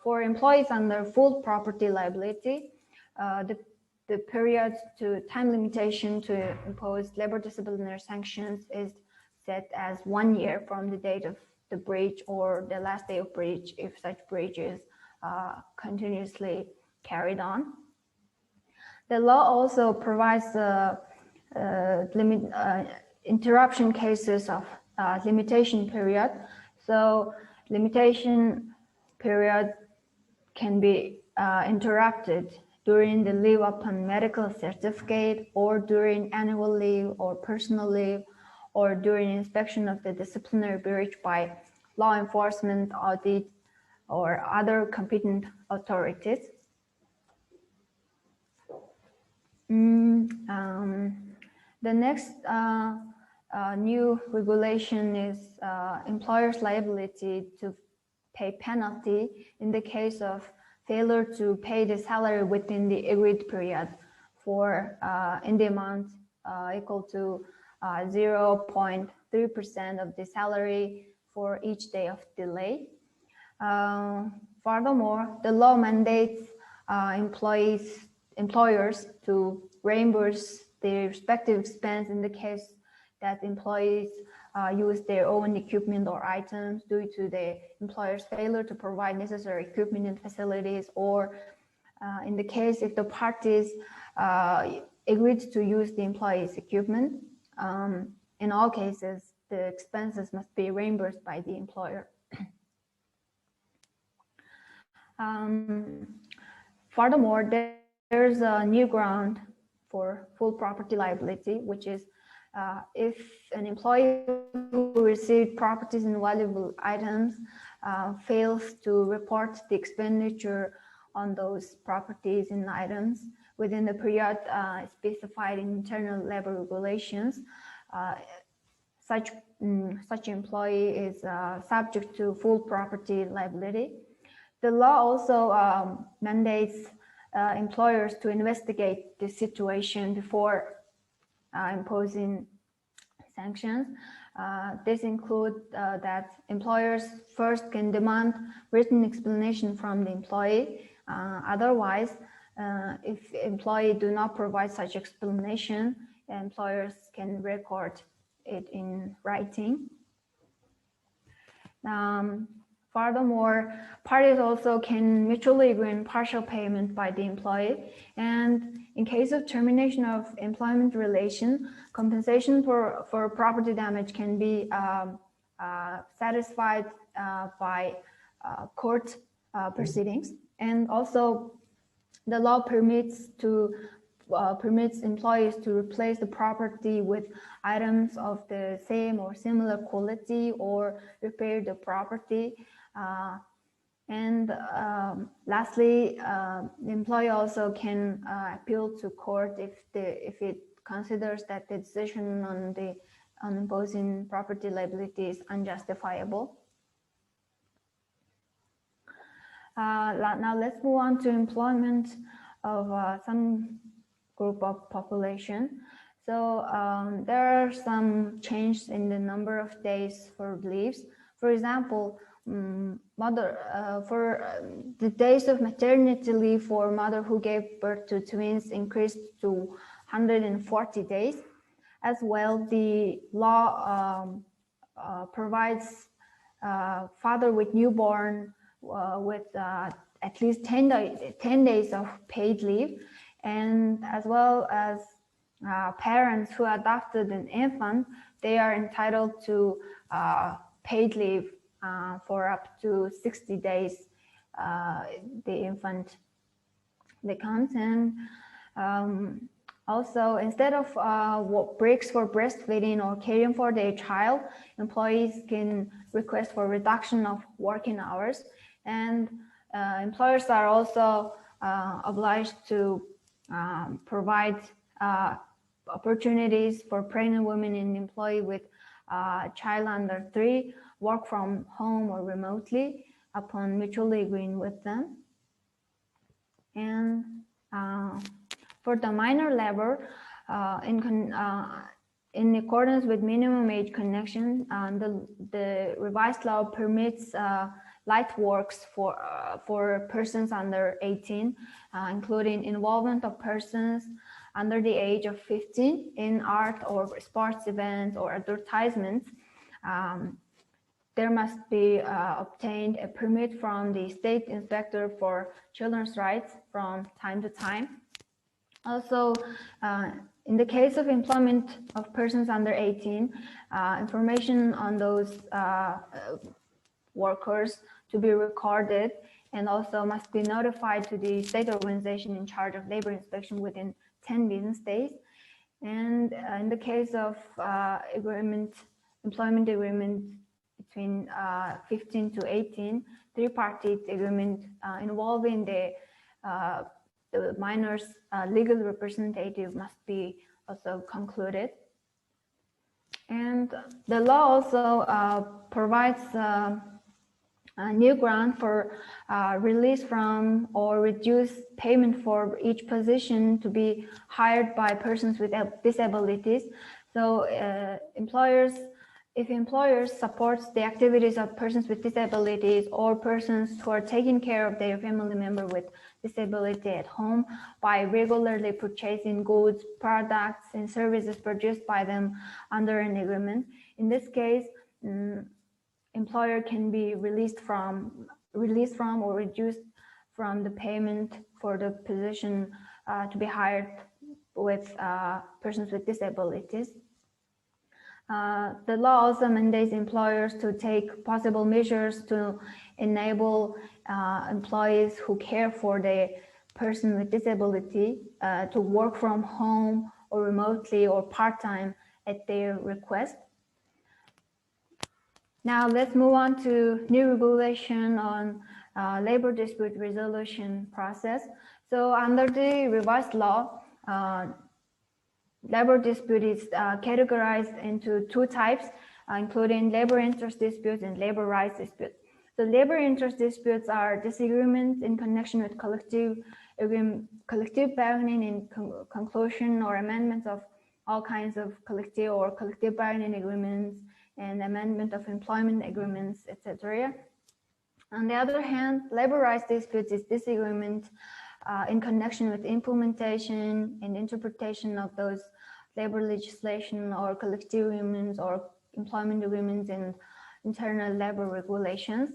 For employees under full property liability, the period to time limitation to impose labor disciplinary sanctions is set as 1 year from the date of the breach or the last day of breach if such breach is continuously carried on. The law also provides interruption cases of limitation period. So limitation period can be interrupted during the leave upon medical certificate, or during annual leave or personal leave, or during inspection of the disciplinary breach by law enforcement, audit, or other competent authorities. The next new regulation is employer's liability to pay penalty in the case of failure to pay the salary within the agreed period for in the amount equal to 0.3% of the salary for each day of delay. Furthermore, the law mandates employers to reimburse their respective expense in the case that employees use their own equipment or items due to the employer's failure to provide necessary equipment and facilities, or in the case if the parties agreed to use the employee's equipment. In all cases, the expenses must be reimbursed by the employer. Furthermore, there's a new ground for full property liability, which is if an employee who received properties and valuable items fails to report the expenditure on those properties and items within the period specified in internal labor regulations, such employee is subject to full property liability. The law also mandates employers to investigate the situation before imposing sanctions. This includes that employers first can demand written explanation from the employee. Otherwise, if employee do not provide such explanation, employers can record it in writing. Furthermore, parties also can mutually agree on partial payment by the employee, and in case of termination of employment relation, compensation for property damage can be satisfied by court proceedings. And also, the law permits employees to replace the property with items of the same or similar quality, or repair the property. Lastly, the employee also can appeal to court if it considers that the decision on imposing property liability is unjustifiable. Now let's move on to employment of some group of population. So there are some changes in the number of days for leaves. For example, for the days of maternity leave for mother who gave birth to twins increased to 140 days. As well, the law provides father with newborn with at least 10 days of paid leave, and as well as parents who adopted an infant, they are entitled to paid leave for up to 60 days the infant becomes. And also, instead of breaks for breastfeeding or caring for their child, employees can request for reduction of working hours, and employers are also obliged to provide opportunities for pregnant women and employee with child under 3 work from home or remotely upon mutually agreeing with them. And for the minor labor, in accordance with minimum age connection, the revised law permits light works for persons under 18, including involvement of persons under the age of 15 in art or sports events or advertisements. There must be obtained a permit from the State Inspector for Children's Rights from time to time. Also, in the case of employment of persons under 18, information on those workers to be recorded and also must be notified to the state organization in charge of labor inspection within 10 business days. And in the case of employment agreement between 15 to 18, three-party agreement involving the minors' legal representative must be also concluded. And the law also provides a new grant for release from or reduced payment for each position to be hired by persons with disabilities. So if employers supports the activities of persons with disabilities or persons who are taking care of their family member with disability at home by regularly purchasing goods, products, and services produced by them under an agreement, in this case, employer can be released from or reduced from the payment for the position to be hired with persons with disabilities. The law also mandates employers to take possible measures to enable employees who care for the person with disability to work from home or remotely or part-time at their request. Now let's move on to new regulation on labor dispute resolution process. So under the revised law, labor dispute is categorized into 2 types, including labor interest disputes and labor rights disputes. So labor interest disputes are disagreements in connection with collective bargaining and conclusion or amendments of all kinds of collective or collective bargaining agreements and amendment of employment agreements, etc. On the other hand, labor rights disputes is disagreement in connection with implementation and interpretation of those labor legislation or collective agreements or employment agreements and internal labor regulations.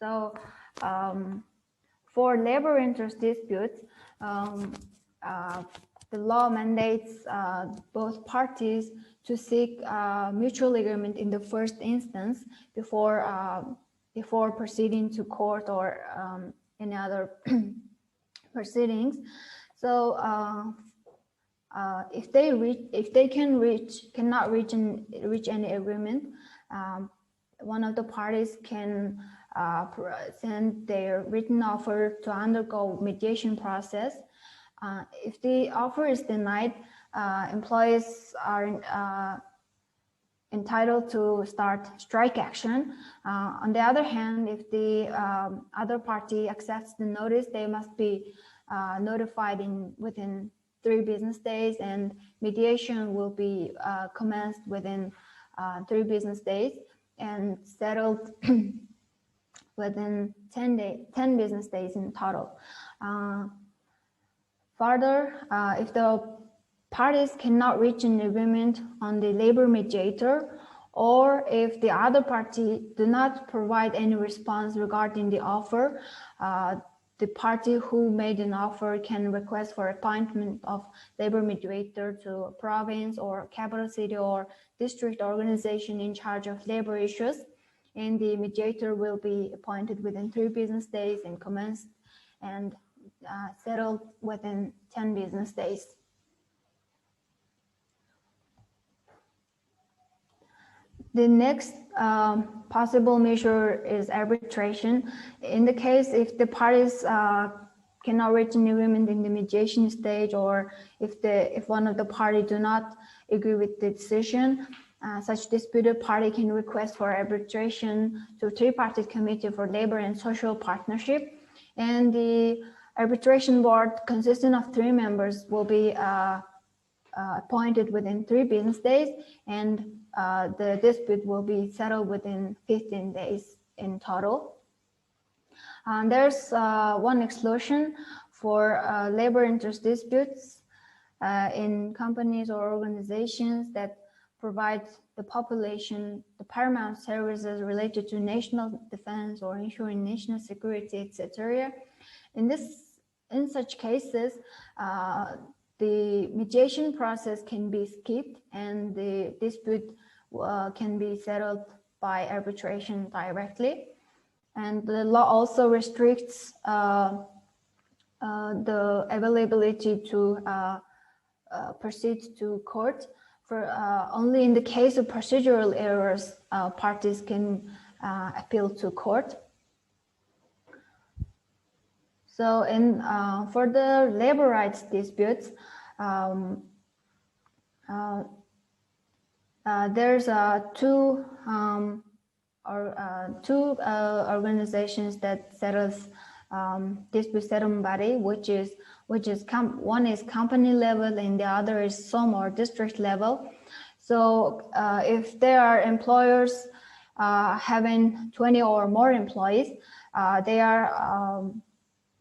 So for labor interest disputes, the law mandates both parties to seek mutual agreement in the first instance before proceeding to court or any other proceedings. So if they cannot reach any agreement, one of the parties can send their written offer to undergo mediation process. If the offer is denied, employees are entitled to start strike action. On the other hand, if the other party accepts the notice, they must be notified within 3 business days, and mediation will be commenced within 3 business days and settled within 10 business days in total. Further, if the parties cannot reach an agreement on the labor mediator, or if the other party do not provide any response regarding the offer, the party who made an offer can request for appointment of labor mediator to a province or capital city or district organization in charge of labor issues, and the mediator will be appointed within 3 business days and commenced and settled within 10 business days. The next possible measure is arbitration. In the case if the parties cannot reach an agreement in the mediation stage, or if one of the party do not agree with the decision, such disputed party can request for arbitration to Tripartite Committee for Labor and Social Partnership. And the arbitration board, consisting of 3 members, will be appointed within 3 business days, and the dispute will be settled within 15 days in total. There's one exclusion for labor interest disputes in companies or organizations that provide the population the paramount services related to national defense or ensuring national security, etc. In such cases, the mediation process can be skipped and the dispute can be settled by arbitration directly. And the law also restricts the availability to proceed to court. For only in the case of procedural errors, parties can appeal to court. So, for the labor rights disputes, there's two organizations that settles dispute settlement body, which is one is company level and the other is zone or district level. So if there are employers having 20 or more employees, they are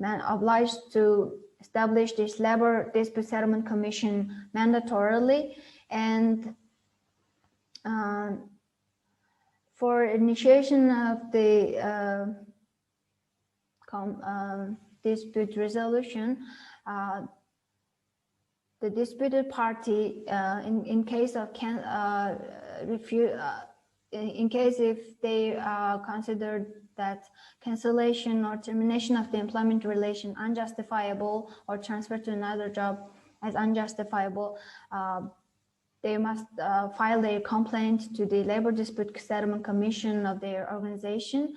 obliged to establish this labor dispute settlement commission mandatorily, and for initiation of the dispute resolution, the disputed party, in case of in case if they consider that cancellation or termination of the employment relation unjustifiable or transfer to another job as unjustifiable, they must file their complaint to the Labor Dispute Settlement Commission of their organization,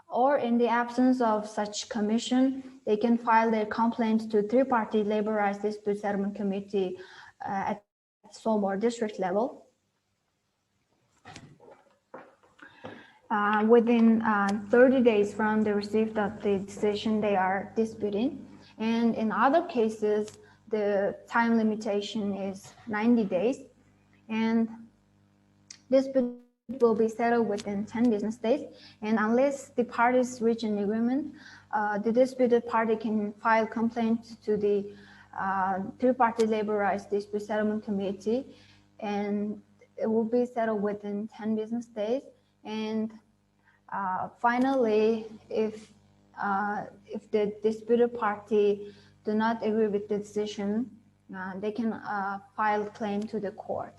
or in the absence of such commission, they can file their complaint to Tripartite Labor Rights Dispute Settlement Committee at zone or district level. Within 30 days from the receipt of the decision they are disputing, and in other cases, the time limitation is 90 days, and dispute will be settled within 10 business days. And unless the parties reach an agreement, the disputed party can file complaint to the Tripartite Labor Rights Dispute Settlement Committee, and it will be settled within 10 business days. And finally, if the disputed party do not agree with the decision, they can file claim to the court.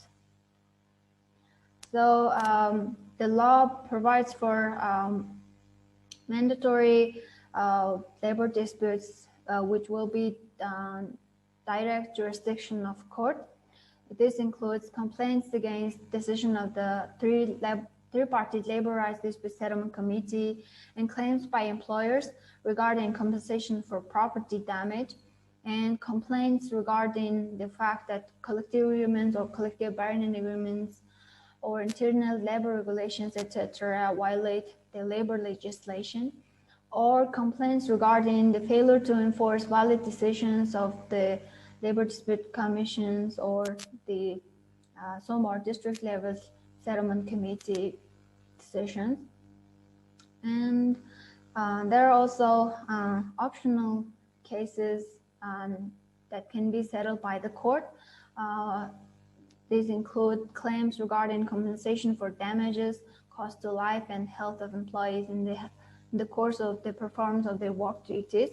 So the law provides for mandatory labor disputes, which will be direct jurisdiction of court. This includes complaints against decision of the Tripartite Labor Rights Dispute Settlement Committee and claims by employers regarding compensation for property damage, and complaints regarding the fact that collective agreements or collective bargaining agreements or internal labor regulations, etc., violate the labor legislation, or complaints regarding the failure to enforce valid decisions of the labor dispute commissions or the zone or district level settlement committee decisions. And there are also optional cases that can be settled by the court. These include claims regarding compensation for damages caused to life and health of employees in the course of the performance of their work duties,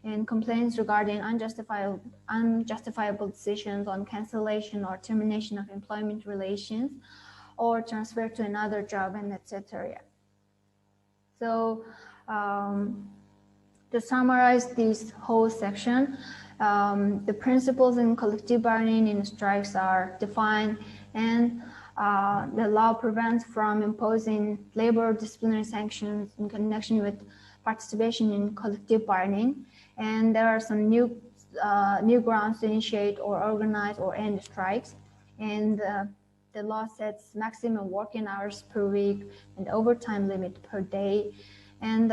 and complaints regarding unjustifiable decisions on cancellation or termination of employment relations or transfer to another job, and etc. So to summarize this whole section, the principles in collective bargaining in strikes are defined, and the law prevents from imposing labor disciplinary sanctions in connection with participation in collective bargaining, and there are some new grounds to initiate or organize or end strikes. And the law sets maximum working hours per week and overtime limit per day. And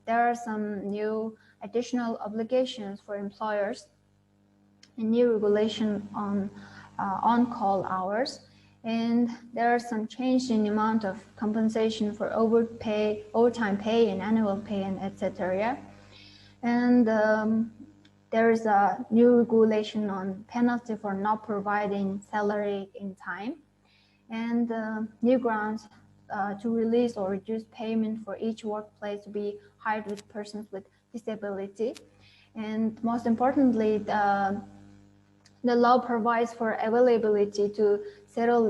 there are some new additional obligations for employers, a new regulation on on-call hours, and there are some change in the amount of compensation for overtime pay and annual pay and etc. And there is a new regulation on penalty for not providing salary in time, and new grounds to release or reduce payment for each workplace to be hired with persons with disability. And most importantly, the law provides for availability to settle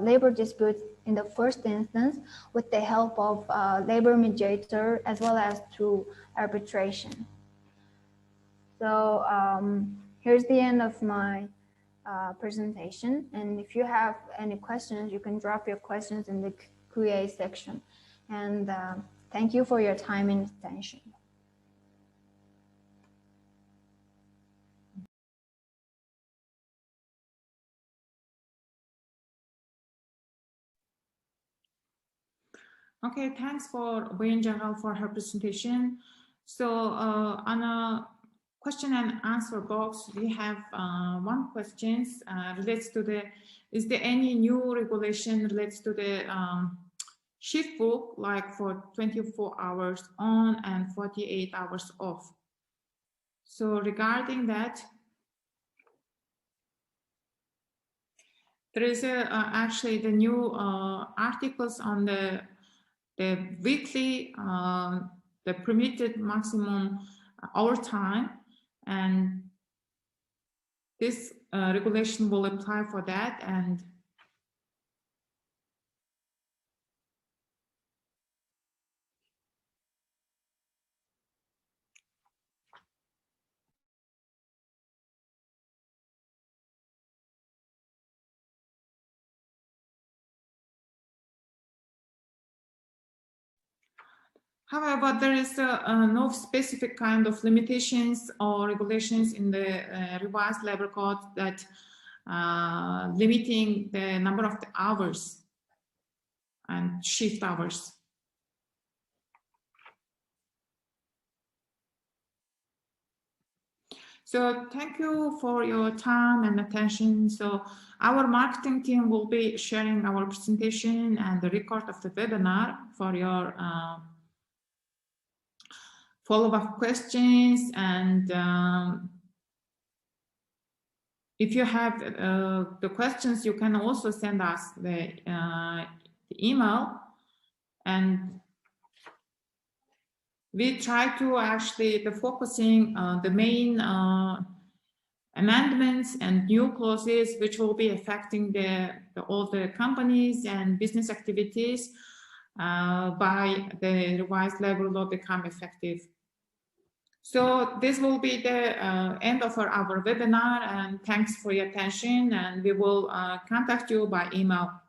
labor disputes in the first instance with the help of labor mediator as well as through arbitration. So here's the end of my presentation. And if you have any questions, you can drop your questions in the QA section. And thank you for your time and attention. Okay, thanks for Boyan for her presentation. So on a question and answer box, we have one question relates to the, is there any new regulation relates to the shift book, like for 24 hours on and 48 hours off? So regarding that, there is actually the new articles on the weekly, the permitted maximum hour time, and this regulation will apply for that. And however, there is no specific kind of limitations or regulations in the revised labor code that limiting the number of the hours and shift hours. So thank you for your time and attention. So our marketing team will be sharing our presentation and the record of the webinar for your follow-up questions. And if you have the questions, you can also send us the email, and we try to actually focusing the main amendments and new clauses which will be affecting all the companies and business activities by the revised labor law become effective. So this will be the end of our webinar, and thanks for your attention, and we will contact you by email.